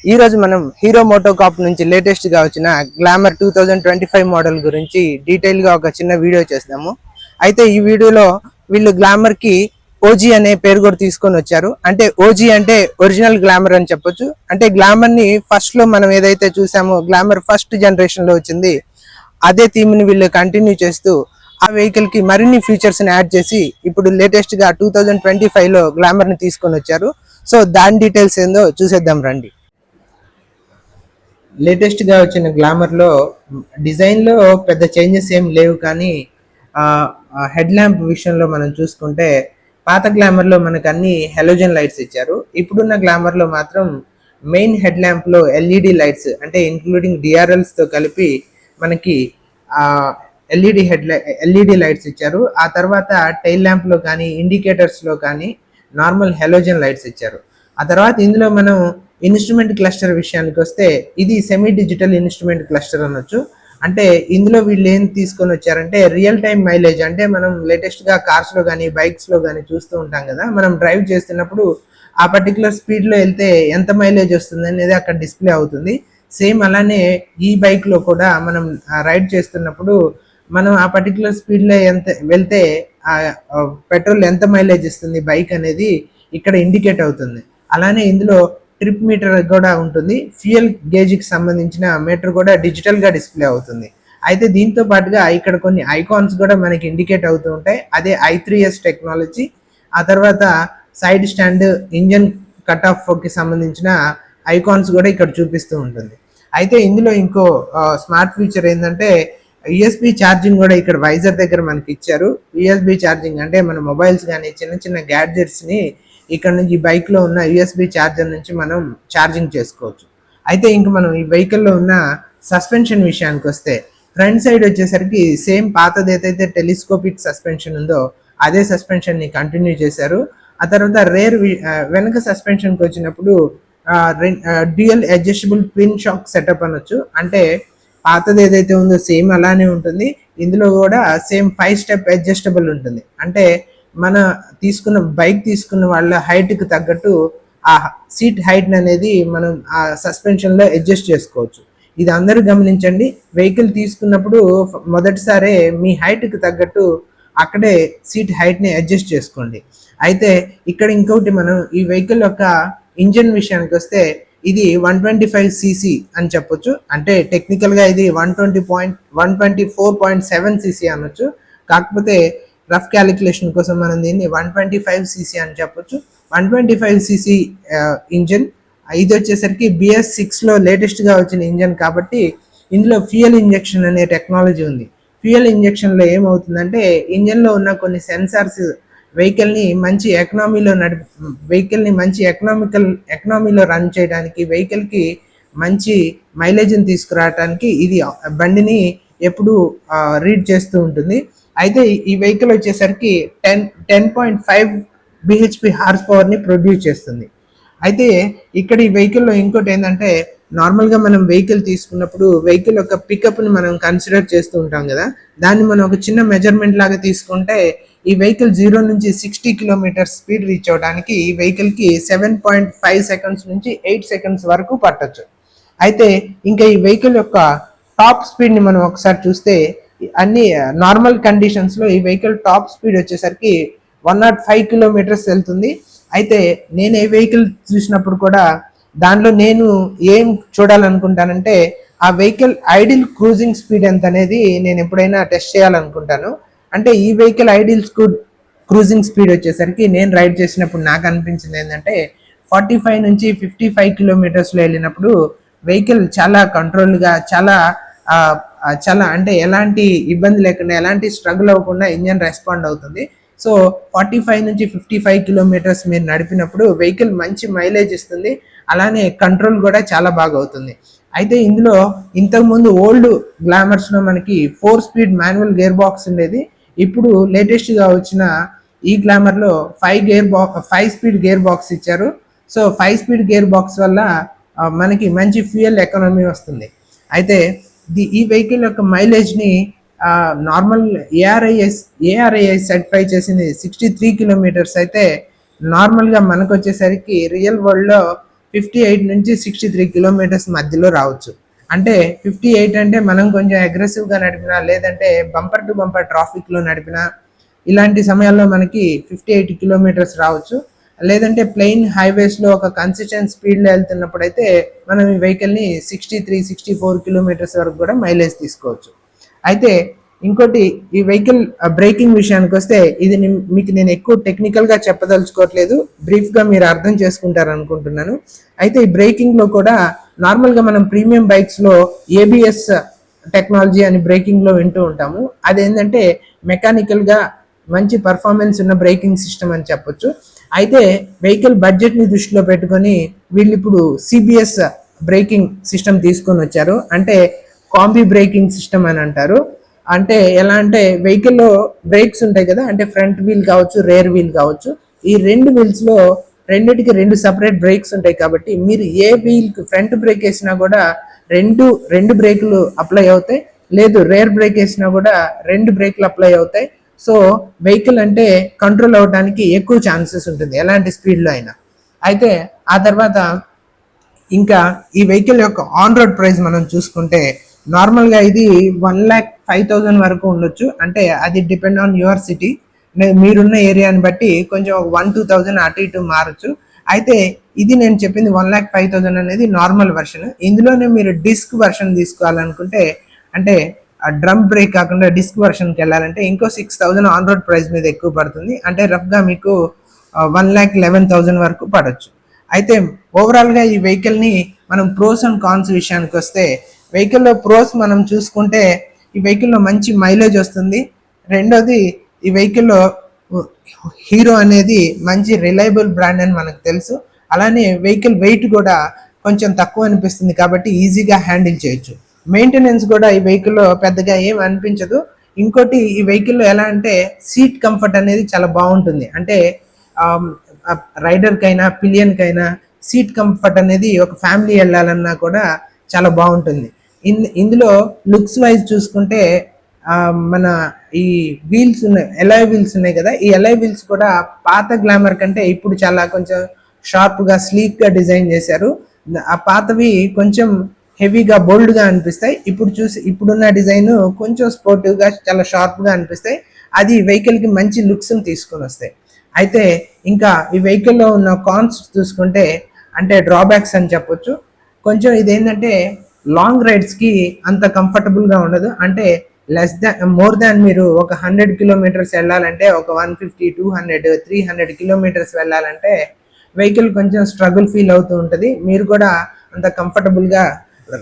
ఈ రోజు మనం హీరో మోటోకార్ప్ నుంచి లేటెస్ట్ గా వచ్చిన గ్లామర్ 2025 మోడల్ గురించి డీటెయిల్ గా ఒక చిన్న వీడియో చేస్తాము. అయితే ఈ వీడియోలో వీళ్ళు గ్లామర్ కి ఓజీ అనే పేరు కూడా తీసుకొని వచ్చారు. అంటే ఓజీ అంటే ఒరిజినల్ గ్లామర్ అని చెప్పొచ్చు. అంటే గ్లామర్ ని ఫస్ట్ లో మనం ఏదైతే చూసామో గ్లామర్ ఫస్ట్ జనరేషన్ లో వచ్చింది, అదే థీమ్ ని వీళ్ళు కంటిన్యూ చేస్తూ ఆ వెహికల్ కి మరిన్ని ఫీచర్స్ ని యాడ్ చేసి ఇప్పుడు లేటెస్ట్ గా 2025 లో గ్లామర్ ని తీసుకొని వచ్చారు. సో దాని డీటెయిల్స్ ఏందో చూసేద్దాం రండి. లేటెస్ట్ గా వచ్చిన గ్లామర్ లో డిజైన్ లో పెద్ద చేంజెస్ ఏం లేవు, కానీ హెడ్ ల్యాంప్ విషయంలో మనం చూసుకుంటే పాత గ్లామర్ లో మనకు అన్ని హెలోజన్ లైట్స్ ఇచ్చారు. ఇప్పుడున్న గ్లామర్ లో మాత్రం మెయిన్ హెడ్ ల్యాంప్ లో ఎల్ఈడి లైట్స్, అంటే ఇంక్లూడింగ్ డిఆర్ఎల్స్ తో కలిపి మనకి ఆ ఎల్ఈడి లైట్స్ ఇచ్చారు. ఆ తర్వాత టైల్ ల్యాంప్ లో కానీ ఇండికేటర్స్ లో కానీ నార్మల్ హెలోజన్ లైట్స్ ఇచ్చారు. ఆ తర్వాత ఇందులో మనం ఇన్స్ట్రుమెంట్ క్లస్టర్ విషయానికి వస్తే ఇది సెమీ డిజిటల్ ఇన్స్ట్రుమెంట్ క్లస్టర్ అనొచ్చు. అంటే ఇందులో వీళ్ళు ఏం తీసుకొని వచ్చారంటే రియల్ టైం మైలేజ్, అంటే మనం లేటెస్ట్ గా కార్స్ లో కానీ బైక్స్ లో కానీ చూస్తూ ఉంటాం కదా, మనం డ్రైవ్ చేస్తున్నప్పుడు ఆ పర్టికులర్ స్పీడ్ లో వెళ్తే ఎంత మైలేజ్ వస్తుంది అనేది అక్కడ డిస్ప్లే అవుతుంది. సేమ్ అలానే ఈ బైక్ లో కూడా మనం రైడ్ చేస్తున్నప్పుడు మనం ఆ పర్టికులర్ స్పీడ్ లో ఎంత వెళ్తే ఆ పెట్రోల్ ఎంత మైలేజ్ ఇస్తుంది బైక్ అనేది ఇక్కడ ఇండికేట్ అవుతుంది. అలానే ఇందులో ట్రిప్ మీటర్ కూడా ఉంటుంది. ఫ్యూయల్ గేజ్ కి సంబంధించిన మీటర్ కూడా డిజిటల్ గా డిస్ప్లే అవుతుంది. అయితే దీంతో పాటుగా ఇక్కడ కొన్ని ఐకాన్స్ కూడా మనకి ఇండికేట్ అవుతూ ఉంటాయి. అదే i3s టెక్నాలజీ. ఆ తర్వాత side stand, engine cut off కి సంబంధించిన ఐకాన్స్ కూడా ఇక్కడ చూపిస్తూ ఉంటుంది. అయితే ఇందులో ఇంకో స్మార్ట్ ఫీచర్ ఏంటంటే యూఎస్బి ఛార్జింగ్ కూడా ఇక్కడ వైజర్ దగ్గర మనకి ఇచ్చారు. యూఎస్బి ఛార్జింగ్ అంటే మన మొబైల్స్ కానీ చిన్న చిన్న గ్యాడ్జెట్స్ ని ఇక్కడ నుంచి బైక్ లో ఉన్న యూఎస్బి ఛార్జర్ నుంచి మనం ఛార్జింగ్ చేసుకోవచ్చు. అయితే ఇంక మనం ఈ వెహికల్ లో ఉన్న సస్పెన్షన్ విషయానికి వస్తే ఫ్రంట్ సైడ్ వచ్చేసరికి సేమ్ పాతది ఏదైతే టెలిస్కోపిక్ సస్పెన్షన్ ఉందో అదే సస్పెన్షన్ ని కంటిన్యూ చేశారు. ఆ తర్వాత వెనక సస్పెన్షన్ కి వచ్చినప్పుడు dual adjustable twin shock setup అనొచ్చు. అంటే పాతది ఏదైతే ఉందో సేమ్ అలానే ఉంటుంది. ఇందులో కూడా సేమ్ 5 స్టెప్ అడ్జస్టబుల్ ఉంటుంది. అంటే మన బైక్ తీసుకున్న వాళ్ళ హైట్ కి తగ్గట్టు ఆ సీట్ హైట్ అనేది మనం ఆ సస్పెన్షన్ లో అడ్జస్ట్ చేసుకోవచ్చు. ఇది అందరూ గమనించండి. వెహికల్ తీసుకున్నప్పుడు మొదటిసారే మీ హైట్ కి తగ్గట్టు అక్కడే సీట్ హైట్ ని అడ్జస్ట్ చేసుకోండి. అయితే ఇక్కడ ఇంకొకటి, మనం ఈ వెహికల్ యొక్క ఇంజన్ విషయానికి వస్తే ఇది 125cc అని చెప్పొచ్చు. అంటే టెక్నికల్ గా ఇది 124.7 cc అనొచ్చు. కాకపోతే రఫ్ క్యాలిక్యులేషన్ కోసం మనం దీన్ని 125cc అని చెప్పొచ్చు. 125cc engine. ఇది వచ్చేసరికి BS6 లో లేటెస్ట్ గా వచ్చిన ఇంజన్ కాబట్టి ఇందులో ఫ్యూయల్ ఇంజెక్షన్ అనే టెక్నాలజీ ఉంది. ఫ్యూయల్ ఇంజెక్షన్ లో ఏమవుతుందంటే ఇంజన్ లో ఉన్న కొన్ని సెన్సార్స్ వెహికల్ ని మంచి ఎకనామీలో రన్ చేయడానికి, వెహికల్ కి మంచి మైలేజ్ తీసుకురావడానికి ఇది బండిని ఎప్పుడు రీడ్ చేస్తూ ఉంటుంది. అయితే ఈ వెహికల్ వచ్చేసరికి 10.5 bhp హార్స్ పవర్ ని ప్రొడ్యూస్ చేస్తుంది. అయితే ఇక్కడ ఈ వెహికల్లో ఇంకోటి ఏంటంటే నార్మల్గా మనం వెహికల్ తీసుకున్నప్పుడు వెహికల్ యొక్క పికప్ని మనం కన్సిడర్ చేస్తూ ఉంటాం కదా, దాన్ని మనం ఒక చిన్న మెజర్మెంట్ లాగా తీసుకుంటే ఈ వెహికల్ 0 నుంచి 60 కిలోమీటర్స్ స్పీడ్ రీచ్ అవడానికి ఈ వెహికల్కి 7.5 సెకండ్స్ నుంచి 8 సెకండ్స్ వరకు పట్టొచ్చు. అయితే ఇంకా ఈ వెహికల్ యొక్క టాప్ స్పీడ్ని మనం ఒకసారి చూస్తే అన్ని నార్మల్ కండిషన్స్లో ఈ వెహికల్ టాప్ స్పీడ్ వచ్చేసరికి 105 కిలోమీటర్స్ వెళ్తుంది. అయితే నేను ఏ వెహికల్ చూసినప్పుడు కూడా దాంట్లో నేను ఏం చూడాలనుకుంటానంటే ఆ వెహికల్ ఐడిల్ క్రూజింగ్ స్పీడ్ ఎంత అనేది నేను ఎప్పుడైనా టెస్ట్ చేయాలనుకుంటాను. అంటే ఈ వెహికల్ ఐడిల్ క్రూజింగ్ స్పీడ్ వచ్చేసరికి నేను రైడ్ చేసినప్పుడు నాకు అనిపించింది ఏంటంటే 45 నుంచి 55 కిలోమీటర్స్లో వెళ్ళినప్పుడు వెహికల్ చాలా కంట్రోల్గా చాలా అంటే ఎలాంటి ఇబ్బంది లేకుండా ఎలాంటి స్ట్రగుల్ అవ్వకుండా ఇంజన్ రెస్పాండ్ అవుతుంది. సో 45 నుంచి 55 కిలోమీటర్స్ మీరు నడిపినప్పుడు వెహికల్ మంచి మైలేజ్ ఇస్తుంది. అలానే కంట్రోల్ కూడా చాలా బాగా అవుతుంది. అయితే ఇందులో ఇంతకుముందు ఓల్డ్ గ్లామర్స్లో మనకి 4 స్పీడ్ మాన్యువల్ గేర్ బాక్స్ ఉండేది. ఇప్పుడు లేటెస్ట్గా వచ్చిన ఈ గ్లామర్లో 5 స్పీడ్ గేర్ బాక్స్ ఇచ్చారు. సో 5 స్పీడ్ గేర్ బాక్స్ వల్ల మనకి మంచి ఫ్యూయల్ ఎకానమీ వస్తుంది. అయితే ఈ వెహికల్ యొక్క మైలేజ్ని నార్మల్ ఏఆర్ఐఎస్ సర్టిఫై చేసింది 63 కిలోమీటర్స్. అయితే నార్మల్గా మనకు వచ్చేసరికి రియల్ వరల్డ్లో 58 నుంచి 63 కిలోమీటర్స్ మధ్యలో రావచ్చు. అంటే 58 అంటే మనం కొంచెం అగ్రెసివ్గా నడిపినా, లేదంటే బంపర్ టు బంపర్ ట్రాఫిక్లో నడిపినా, ఇలాంటి సమయాల్లో మనకి 58 కిలోమీటర్స్ రావచ్చు. లేదంటే ప్లెయిన్ హైవేస్లో ఒక కన్సిస్టెంట్ స్పీడ్లో వెళ్తున్నప్పుడు అయితే మనం ఈ వెహికల్ని 63-64 కిలోమీటర్స్ వరకు కూడా మైలేజ్ తీసుకోవచ్చు. అయితే ఇంకోటి, ఈ వెహికల్ బ్రేకింగ్ విషయానికి వస్తే ఇది మీకు నేను ఎక్కువ టెక్నికల్గా చెప్పదలుచుకోవట్లేదు, బ్రీఫ్గా మీరు అర్థం చేసుకుంటారు అనుకుంటున్నాను. అయితే ఈ బ్రేకింగ్లో కూడా నార్మల్గా మనం ప్రీమియం బైక్స్లో ఏబిఎస్ టెక్నాలజీ అని బ్రేకింగ్లో వింటూ ఉంటాము. అదేంటంటే మెకానికల్గా మంచి పర్ఫార్మెన్స్ ఉన్న బ్రేకింగ్ సిస్టమ్ అని చెప్పొచ్చు. అయితే వెహికల్ బడ్జెట్ని దృష్టిలో పెట్టుకొని వీళ్ళు ఇప్పుడు సిబిఎస్ బ్రేకింగ్ సిస్టమ్ తీసుకొని వచ్చారు. అంటే కాంబీ బ్రేకింగ్ సిస్టమ్ అని అంటారు. అంటే ఎలా అంటే వెహికల్లో బ్రేక్స్ ఉంటాయి కదా, అంటే ఫ్రంట్ వీల్ కావచ్చు, రేర్ వీల్ కావచ్చు. ఈ రెండు వీల్స్లో రెండిటికి రెండు సపరేట్ బ్రేక్స్ ఉంటాయి. కాబట్టి మీరు ఏ వీల్కి ఫ్రంట్ బ్రేక్ వేసినా కూడా రెండు బ్రేకులు అప్లై అవుతాయి, లేదు రేర్ బ్రేక్ వేసినా కూడా రెండు బ్రేకులు అప్లై అవుతాయి. సో వెహికల్ అంటే కంట్రోల్ అవ్వడానికి ఎక్కువ ఛాన్సెస్ ఉంటుంది ఎలాంటి స్పీడ్లో అయినా. అయితే ఆ తర్వాత ఇంకా ఈ వెహికల్ యొక్క ఆన్ రోడ్ ప్రైస్ మనం చూసుకుంటే నార్మల్గా ఇది 1,05,000 వరకు ఉండొచ్చు. అంటే అది డిపెండ్ ఆన్ యువర్ సిటీ, మీరున్న ఏరియాని బట్టి కొంచెం 1-2,000 అటు ఇటు మారచ్చు. అయితే ఇది నేను చెప్పింది 1,05,000 అనేది నార్మల్ వర్షన్. ఇందులోనే మీరు డిస్క్ వర్షన్ తీసుకోవాలనుకుంటే, అంటే డ్రమ్ బ్రేక్ కాకుండా డిస్క్ వర్షన్కి వెళ్ళాలంటే ఇంకో 6,000 ఆన్ రోడ్ ప్రైస్ మీద ఎక్కువ పడుతుంది. అంటే రఫ్గా మీకు 1,11,000 వరకు పడవచ్చు. అయితే ఓవరాల్గా ఈ వెహికల్ని మనం ప్రోస్ అండ్ కాన్స్ విషయానికి వస్తే, వెహికల్లో ప్రోస్ మనం చూసుకుంటే ఈ వెహికల్లో మంచి మైలేజ్ వస్తుంది. రెండోది, ఈ వెహికల్లో హీరో అనేది మంచి రిలయబుల్ బ్రాండ్ అని మనకు తెలుసు. అలానే వెహికల్ వెయిట్ కూడా కొంచెం తక్కువ అనిపిస్తుంది కాబట్టి ఈజీగా హ్యాండిల్ చేయొచ్చు. మెయింటెనెన్స్ కూడా ఈ వెహికల్లో పెద్దగా ఏం అనిపించదు. ఇంకోటి, ఈ వెహికల్లో ఎలా అంటే సీట్ కంఫర్ట్ అనేది చాలా బాగుంటుంది. అంటే రైడర్కైనా పిలియన్కైనా సీట్ కంఫర్ట్ అనేది ఒక ఫ్యామిలీ వెళ్ళాలన్నా కూడా చాలా బాగుంటుంది. ఇందులో లుక్స్ వైజ్ చూసుకుంటే మన ఈ వీల్స్ ఉన్నాయి, ఎలాయ్ వీల్స్ ఉన్నాయి కదా, ఈ ఎలాయ్ వీల్స్ కూడా పాత గ్లామర్ కంటే ఇప్పుడు చాలా కొంచెం షార్ప్గా స్లీక్గా డిజైన్ చేశారు. ఆ పాతవి కొంచెం హెవీగా బోల్డ్గా అనిపిస్తాయి. ఇప్పుడున్న డిజైన్ కొంచెం స్పోర్టివ్గా చాలా షార్ప్గా అనిపిస్తాయి. అది వెహికల్కి మంచి లుక్స్ని తీసుకొని వస్తాయి. అయితే ఇంకా ఈ వెహికల్లో ఉన్న కాన్స్ చూసుకుంటే, అంటే డ్రాబ్యాక్స్ అని చెప్పొచ్చు. కొంచెం ఇదేంటంటే లాంగ్ రైడ్స్కి అంత కంఫర్టబుల్గా ఉండదు. అంటే మోర్ దాన్ మీరు ఒక 100 కిలోమీటర్స్ వెళ్ళాలంటే, ఒక 150, 200, 300 కిలోమీటర్స్ వెళ్ళాలంటే వెహికల్ కొంచెం స్ట్రగుల్ ఫీల్ అవుతూ ఉంటుంది. మీరు కూడా అంత కంఫర్టబుల్గా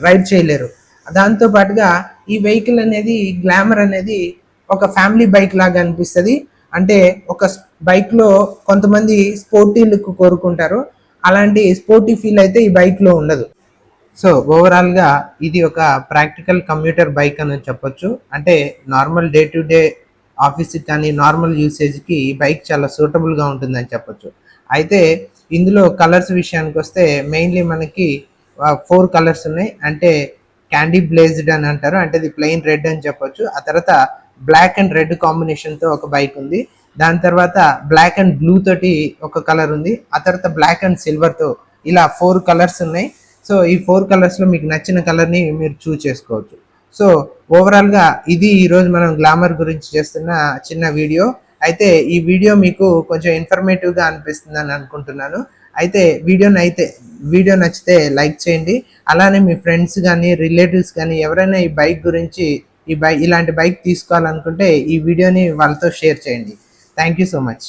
రైడ్ చేయలేరు. దాంతో పాటుగా ఈ వెహికల్ అనేది, గ్లామర్ అనేది ఒక ఫ్యామిలీ బైక్ లాగా అనిపిస్తుంది. అంటే ఒక బైక్లో కొంతమంది స్పోర్టీ లుక్ కోరుకుంటారు, అలాంటి స్పోర్టీ ఫీల్ అయితే ఈ బైక్లో ఉండదు. సో ఓవరాల్గా ఇది ఒక ప్రాక్టికల్ కమ్యూటర్ బైక్ అని చెప్పొచ్చు. అంటే నార్మల్ డే టు డే ఆఫీస్కి కానీ నార్మల్ యూసేజ్కి ఈ బైక్ చాలా సూటబుల్గా ఉంటుందని చెప్పొచ్చు. అయితే ఇందులో కలర్స్ విషయానికి వస్తే మెయిన్లీ మనకి 4 కలర్స్ ఉన్నాయి. అంటే క్యాండీ బ్లేజ్డ్ అని అంటారు, అంటే ఇది ప్లెయిన్ రెడ్ అని చెప్పొచ్చు. ఆ తర్వాత బ్లాక్ అండ్ రెడ్ కాంబినేషన్తో ఒక బైక్ ఉంది. దాని తర్వాత బ్లాక్ అండ్ బ్లూ తోటి ఒక కలర్ ఉంది. ఆ తర్వాత బ్లాక్ అండ్ సిల్వర్తో, ఇలా 4 కలర్స్ ఉన్నాయి. సో ఈ 4 కలర్స్లో మీకు నచ్చిన కలర్ని మీరు చూస్ చేసుకోవచ్చు. సో ఓవరాల్గా ఇది ఈరోజు మనం గ్లామర్ గురించి చేస్తున్న చిన్న వీడియో. అయితే ఈ వీడియో మీకు కొంచెం ఇన్ఫర్మేటివ్గా అనిపిస్తుందని అనుకుంటున్నాను. అయితే వీడియో నచ్చితే లైక్ చేయండి. అలానే మీ ఫ్రెండ్స్ కానీ రిలేటివ్స్ కానీ ఎవరైనా ఈ బైక్ గురించి ఇలాంటి బైక్ తీసుకోవాలనుకుంటే ఈ వీడియోని వాళ్ళతో షేర్ చేయండి. Thank you so much.